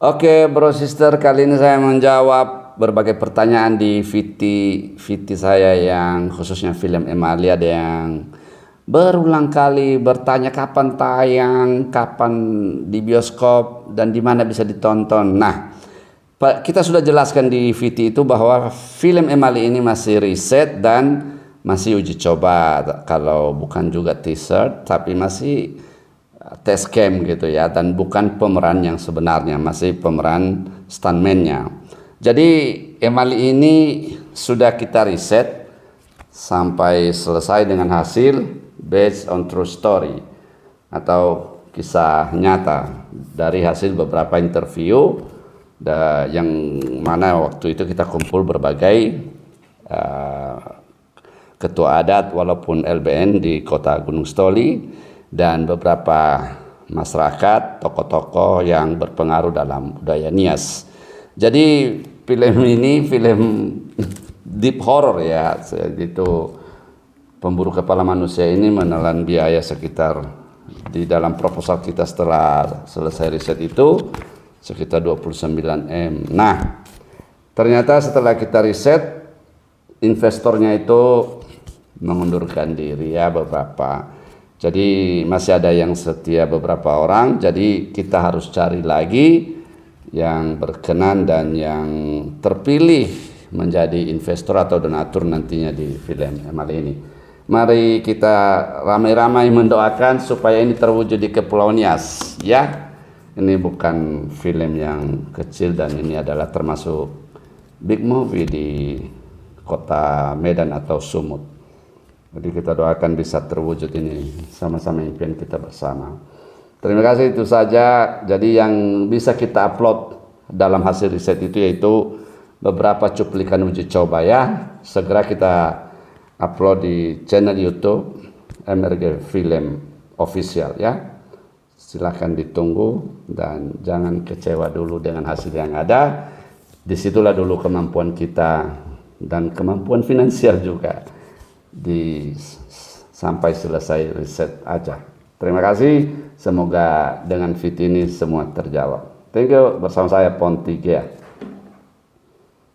Oke, bro sister, kali ini saya menjawab berbagai pertanyaan di VT saya yang khususnya film Emalia ada yang berulang kali bertanya kapan tayang, kapan di bioskop dan di mana bisa ditonton. Nah, kita sudah jelaskan di VT itu bahwa film Emali ini masih riset dan masih uji coba. Kalau bukan juga teaser, tapi masih test cam gitu ya, dan bukan pemeran yang sebenarnya, masih pemeran stuntman-nya. Jadi Emali ini sudah kita riset sampai selesai dengan hasil based on true story atau kisah nyata dari hasil beberapa interview yang mana waktu itu kita kumpul berbagai ketua adat walaupun LBN di kota Gunung Stoli dan beberapa masyarakat, tokoh-tokoh yang berpengaruh dalam budaya Nias. Jadi film ini film deep horror ya, gitu. Pemburu kepala manusia ini menelan biaya sekitar, di dalam proposal kita setelah selesai riset itu sekitar 29 M. Nah, ternyata setelah kita riset, investornya itu mengundurkan diri ya beberapa. Jadi masih ada yang setia beberapa orang, jadi kita harus cari lagi yang berkenan dan yang terpilih menjadi investor atau donatur nantinya di film Emali ini. Mari kita ramai-ramai mendoakan supaya ini terwujud di Kepulauan Nias ya. Ini bukan film yang kecil dan ini adalah termasuk big movie di kota Medan atau Sumut. Jadi kita doakan bisa terwujud ini sama-sama impian kita bersama. Terima kasih, itu saja. Jadi yang bisa kita upload dalam hasil riset itu yaitu beberapa cuplikan uji coba ya. Segera kita upload di channel YouTube MRG Film Official ya. Silahkan ditunggu dan jangan kecewa dulu dengan hasil yang ada. Disitulah dulu kemampuan kita dan kemampuan finansial juga sampai selesai riset aja. Terima kasih, semoga dengan fit ini semua terjawab. Thank you, bersama saya Pontigia.